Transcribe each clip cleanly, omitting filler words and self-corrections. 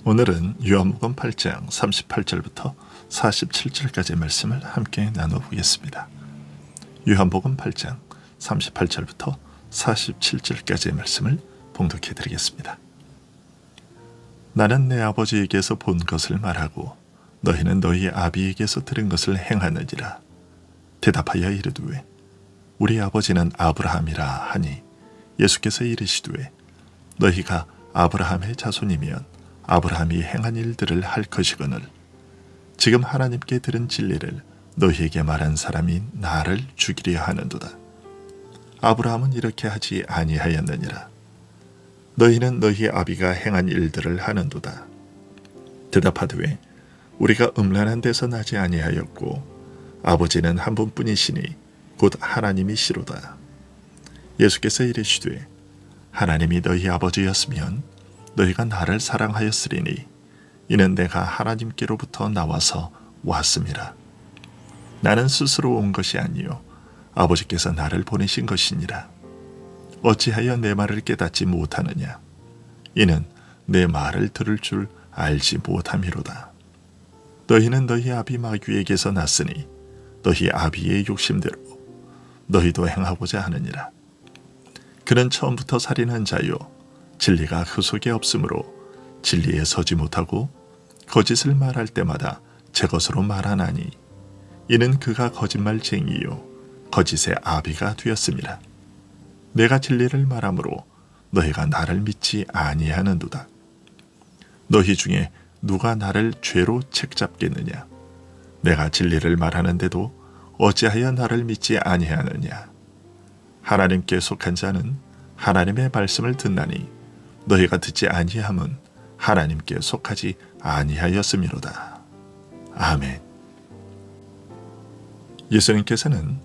오늘은 요한복음 8장 38절부터 47절까지의 말씀을 함께 나눠보겠습니다. 요한복음 8장 38절부터 47절까지의 말씀을 봉독해 드리겠습니다. 나는 내 아버지에게서 본 것을 말하고 너희는 너희 아비에게서 들은 것을 행하느니라. 대답하여 이르되 우리 아버지는 아브라함이라 하니 예수께서 이르시되 너희가 아브라함의 자손이면 아브라함이 행한 일들을 할 것이거늘 지금 하나님께 들은 진리를 너희에게 말한 사람이 나를 죽이려 하는도다. 아브라함은 이렇게 하지 아니하였느니라. 너희는 너희 아비가 행한 일들을 하는도다. 대답하되 우리가 음란한 데서 나지 아니하였고 아버지는 한 분뿐이시니 곧 하나님이시로다. 예수께서 이르시되 하나님이 너희 아버지였으면 너희가 나를 사랑하였으리니 이는 내가 하나님께로부터 나와서 왔음이라. 나는 스스로 온 것이 아니요 아버지께서 나를 보내신 것이니라. 어찌하여 내 말을 깨닫지 못하느냐? 이는 내 말을 들을 줄 알지 못함이로다. 너희는 너희 아비 마귀에게서 났으니 너희 아비의 욕심대로 너희도 행하고자 하느니라. 그는 처음부터 살인한 자요 진리가 그 속에 없으므로 진리에 서지 못하고 거짓을 말할 때마다 제 것으로 말하나니 이는 그가 거짓말쟁이요 거짓의 아비가 되었음이라. 내가 진리를 말하므로 너희가 나를 믿지 아니하는도다. 너희 중에 누가 나를 죄로 책잡겠느냐? 내가 진리를 말하는데도 어찌하여 나를 믿지 아니하느냐? 하나님께 속한 자는 하나님의 말씀을 듣나니 너희가 듣지 아니함은 하나님께 속하지 아니하였음이로다. 아멘. 예수님께서는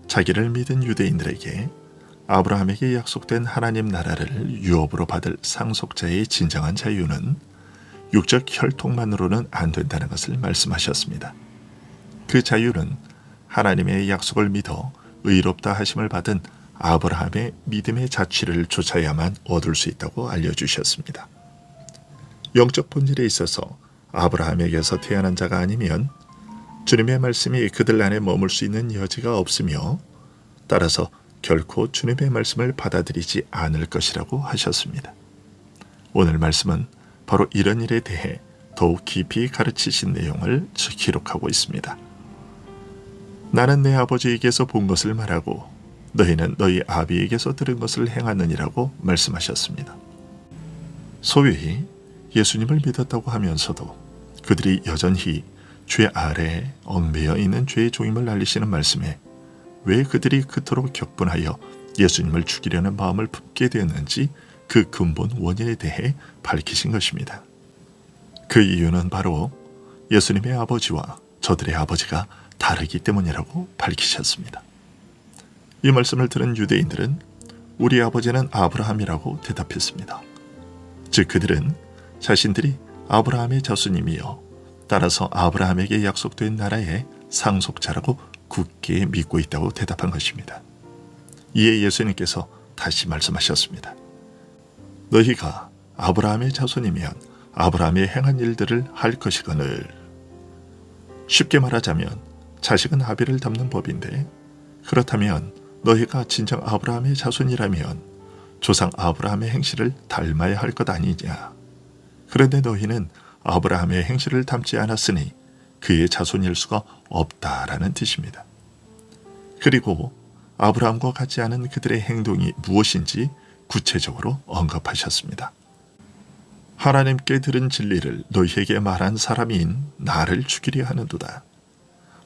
자기를 믿은 유대인들에게 아브라함에게 약속된 하나님 나라를 유업으로 받을 상속자의 진정한 자유는 육적 혈통만으로는 안 된다는 것을 말씀하셨습니다. 그 자유는 하나님의 약속을 믿어 의롭다 하심을 받은 아브라함의 믿음의 자취를 좇아야만 얻을 수 있다고 알려주셨습니다. 영적 본질에 있어서 아브라함에게서 태어난 자가 아니면 주님의 말씀이 그들 안에 머물 수 있는 여지가 없으며 따라서 결코 주님의 말씀을 받아들이지 않을 것이라고 하셨습니다. 오늘 말씀은 바로 이런 일에 대해 더욱 깊이 가르치신 내용을 기록하고 있습니다. 나는 내 아버지에게서 본 것을 말하고 너희는 너희 아비에게서 들은 것을 행하느니라고 말씀하셨습니다. 소위 예수님을 믿었다고 하면서도 그들이 여전히 죄 아래에 얽매여 있는 죄의 종임을 알리시는 말씀에 왜 그들이 그토록 격분하여 예수님을 죽이려는 마음을 품게 되었는지 그 근본 원인에 대해 밝히신 것입니다. 그 이유는 바로 예수님의 아버지와 저들의 아버지가 다르기 때문이라고 밝히셨습니다. 이 말씀을 들은 유대인들은 우리 아버지는 아브라함이라고 대답했습니다. 즉 그들은 자신들이 아브라함의 자손이며 따라서 아브라함에게 약속된 나라의 상속자라고 굳게 믿고 있다고 대답한 것입니다. 이에 예수님께서 다시 말씀하셨습니다. 너희가 아브라함의 자손이면 아브라함이 행한 일들을 할 것이거늘. 쉽게 말하자면 자식은 아비를 닮는 법인데 그렇다면 너희가 진정 아브라함의 자손이라면 조상 아브라함의 행실을 닮아야 할 것 아니냐. 그런데 너희는 아브라함의 행실을 닮지 않았으니 그의 자손일 수가 없다라는 뜻입니다. 그리고 아브라함과 같지 않은 그들의 행동이 무엇인지 구체적으로 언급하셨습니다. 하나님께 들은 진리를 너희에게 말한 사람인 나를 죽이려 하는도다.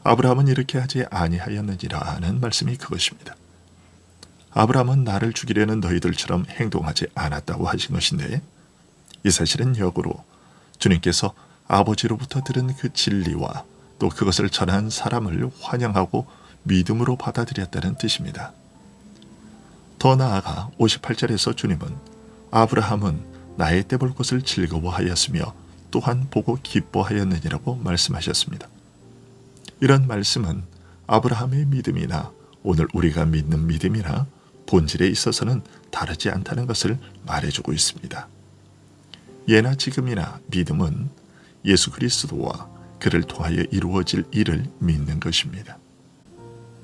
아브라함은 이렇게 하지 아니하였느니라는 말씀이 그것입니다. 아브라함은 나를 죽이려는 너희들처럼 행동하지 않았다고 하신 것인데 이 사실은 역으로 주님께서 아버지로부터 들은 그 진리와 또 그것을 전한 사람을 환영하고 믿음으로 받아들였다는 뜻입니다. 더 나아가 58절에서 주님은 아브라함은 나의 떼볼 것을 즐거워하였으며 또한 보고 기뻐하였느니라고 말씀하셨습니다. 이런 말씀은 아브라함의 믿음이나 오늘 우리가 믿는 믿음이나 본질에 있어서는 다르지 않다는 것을 말해주고 있습니다. 예나 지금이나 믿음은 예수 그리스도와 그를 통하여 이루어질 일을 믿는 것입니다.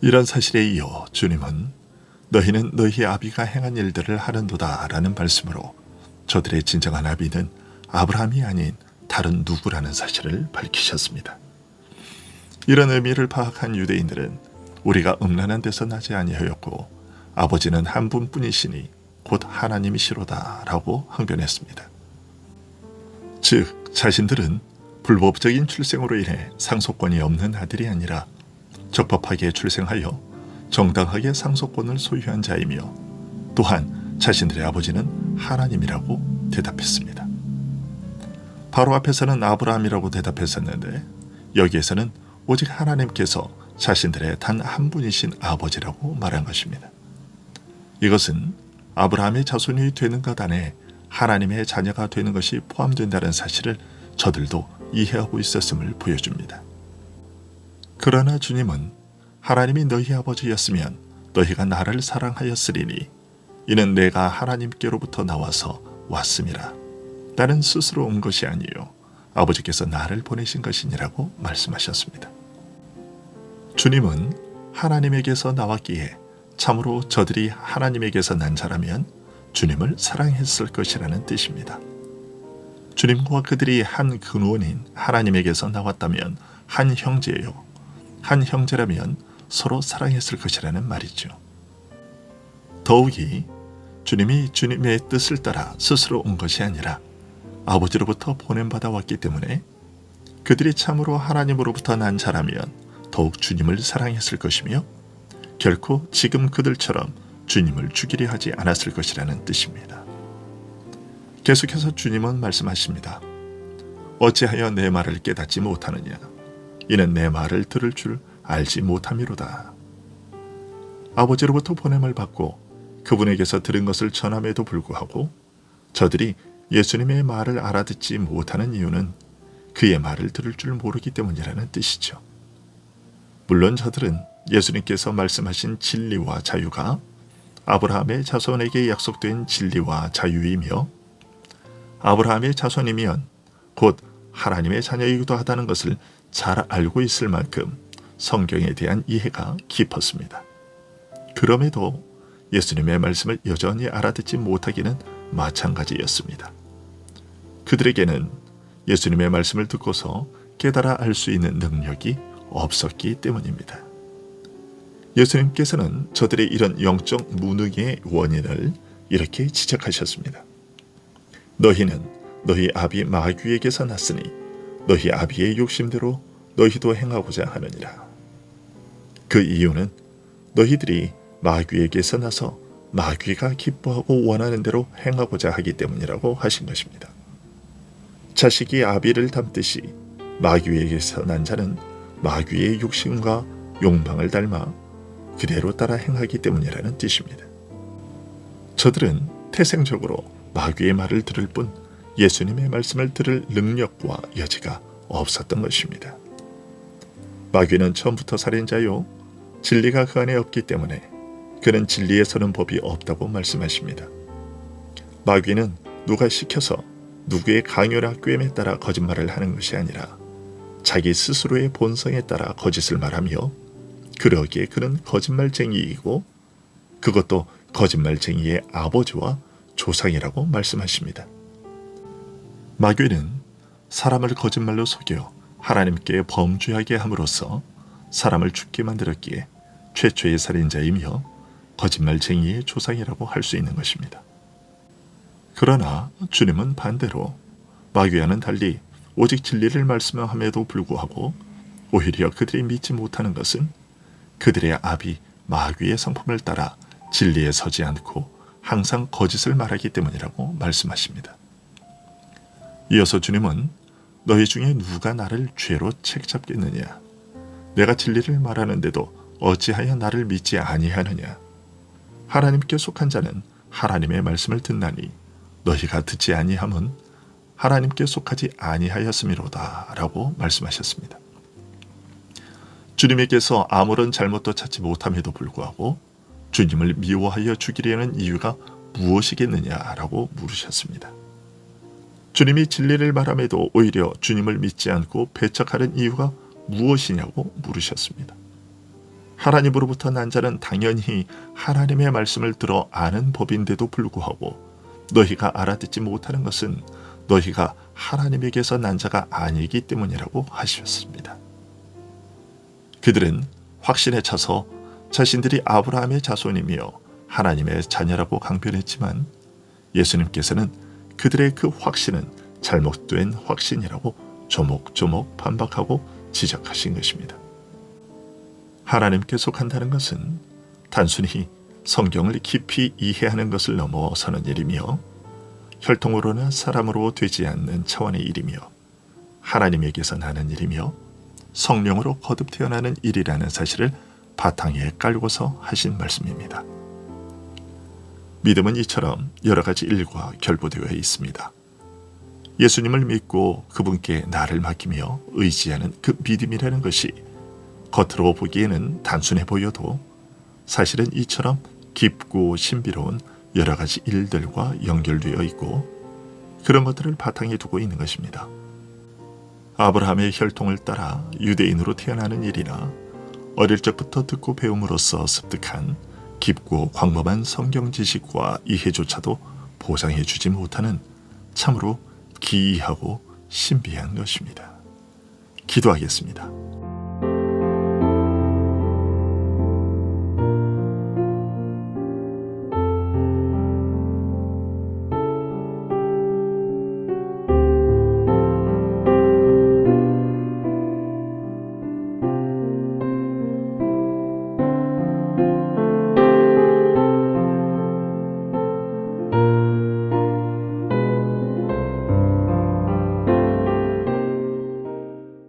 이런 사실에 이어 주님은 너희는 너희 아비가 행한 일들을 하는도다 라는 말씀으로 저들의 진정한 아비는 아브라함이 아닌 다른 누구라는 사실을 밝히셨습니다. 이런 의미를 파악한 유대인들은 우리가 음란한 데서 나지 아니하였고 아버지는 한 분뿐이시니 곧 하나님이시로다 라고 항변했습니다. 즉 자신들은 불법적인 출생으로 인해 상속권이 없는 아들이 아니라 적법하게 출생하여 정당하게 상속권을 소유한 자이며 또한 자신들의 아버지는 하나님이라고 대답했습니다. 바로 앞에서는 아브라함이라고 대답했었는데 여기에서는 오직 하나님께서 자신들의 단 한 분이신 아버지라고 말한 것입니다. 이것은 아브라함의 자손이 되는 것 안에 하나님의 자녀가 되는 것이 포함된다는 사실을 저들도 이해하고 있었음을 보여줍니다. 그러나 주님은 하나님이 너희 아버지였으면 너희가 나를 사랑하였으리니 이는 내가 하나님께로부터 나와서 왔음이라. 나는 스스로 온 것이 아니요 아버지께서 나를 보내신 것이니라고 말씀하셨습니다. 주님은 하나님에게서 나왔기에 참으로 저들이 하나님에게서 난 자라면 주님을 사랑했을 것이라는 뜻입니다. 주님과 그들이 한 근원인 하나님에게서 나왔다면 한 형제요, 한 형제라면 서로 사랑했을 것이라는 말이죠. 더욱이 주님이 주님의 뜻을 따라 스스로 온 것이 아니라 아버지로부터 보냄받아 왔기 때문에 그들이 참으로 하나님으로부터 난 자라면 더욱 주님을 사랑했을 것이며 결코 지금 그들처럼 주님을 죽이려 하지 않았을 것이라는 뜻입니다. 계속해서 주님은 말씀하십니다. 어찌하여 내 말을 깨닫지 못하느냐? 이는 내 말을 들을 줄 알지 못함이로다. 아버지로부터 보냄을 받고 그분에게서 들은 것을 전함에도 불구하고 저들이 예수님의 말을 알아듣지 못하는 이유는 그의 말을 들을 줄 모르기 때문이라는 뜻이죠. 물론 저들은 예수님께서 말씀하신 진리와 자유가 아브라함의 자손에게 약속된 진리와 자유이며 아브라함의 자손이면 곧 하나님의 자녀이기도 하다는 것을 잘 알고 있을 만큼 성경에 대한 이해가 깊었습니다. 그럼에도 예수님의 말씀을 여전히 알아듣지 못하기는 마찬가지였습니다. 그들에게는 예수님의 말씀을 듣고서 깨달아 알 수 있는 능력이 없었기 때문입니다. 예수님께서는 저들의 이런 영적 무능의 원인을 이렇게 지적하셨습니다. 너희는 너희 아비 마귀에게서 났으니 너희 아비의 욕심대로 너희도 행하고자 하느니라. 그 이유는 너희들이 마귀에게서 나서 마귀가 기뻐하고 원하는 대로 행하고자 하기 때문이라고 하신 것입니다. 자식이 아비를 닮듯이 마귀에게서 난 자는 마귀의 욕심과 욕망을 닮아 그대로 따라 행하기 때문이라는 뜻입니다. 저들은 태생적으로 마귀의 말을 들을 뿐 예수님의 말씀을 들을 능력과 여지가 없었던 것입니다. 마귀는 처음부터 살인자요, 진리가 그 안에 없기 때문에 그는 진리에 서는 법이 없다고 말씀하십니다. 마귀는 누가 시켜서 누구의 강요나 꾀임에 따라 거짓말을 하는 것이 아니라 자기 스스로의 본성에 따라 거짓을 말하며 그러기에 그는 거짓말쟁이이고 그것도 거짓말쟁이의 아버지와 조상이라고 말씀하십니다. 마귀는 사람을 거짓말로 속여 하나님께 범죄하게 함으로써 사람을 죽게 만들었기에 최초의 살인자이며 거짓말쟁이의 조상이라고 할 수 있는 것입니다. 그러나 주님은 반대로 마귀와는 달리 오직 진리를 말씀함에도 불구하고 오히려 그들이 믿지 못하는 것은 그들의 아비 마귀의 성품을 따라 진리에 서지 않고 항상 거짓을 말하기 때문이라고 말씀하십니다. 이어서 주님은 너희 중에 누가 나를 죄로 책잡겠느냐? 내가 진리를 말하는데도 어찌하여 나를 믿지 아니하느냐? 하나님께 속한 자는 하나님의 말씀을 듣나니 너희가 듣지 아니함은 하나님께 속하지 아니하였음이로다 라고 말씀하셨습니다. 주님에게서 아무런 잘못도 찾지 못함에도 불구하고 주님을 미워하여 죽이려는 이유가 무엇이겠느냐라고 물으셨습니다. 주님이 진리를 말함에도 오히려 주님을 믿지 않고 배척하는 이유가 무엇이냐고 물으셨습니다. 하나님으로부터 난 자는 당연히 하나님의 말씀을 들어 아는 법인데도 불구하고 너희가 알아듣지 못하는 것은 너희가 하나님에게서 난 자가 아니기 때문이라고 하셨습니다. 그들은 확신에 차서 자신들이 아브라함의 자손이며 하나님의 자녀라고 강변했지만 예수님께서는 그들의 그 확신은 잘못된 확신이라고 조목조목 반박하고 지적하신 것입니다. 하나님께 속한다는 것은 단순히 성경을 깊이 이해하는 것을 넘어서는 일이며 혈통으로나 사람으로 되지 않는 차원의 일이며 하나님에게서 나는 일이며 성령으로 거듭 태어나는 일이라는 사실을 바탕에 깔고서 하신 말씀입니다. 믿음은 이처럼 여러 가지 일과 결부되어 있습니다. 예수님을 믿고 그분께 나를 맡기며 의지하는 그 믿음이라는 것이 겉으로 보기에는 단순해 보여도 사실은 이처럼 깊고 신비로운 여러 가지 일들과 연결되어 있고 그런 것들을 바탕에 두고 있는 것입니다. 아브라함의 혈통을 따라 유대인으로 태어나는 일이나 어릴 적부터 듣고 배움으로써 습득한 깊고 광범한 성경 지식과 이해조차도 보상해주지 못하는 참으로 기이하고 신비한 것입니다. 기도하겠습니다.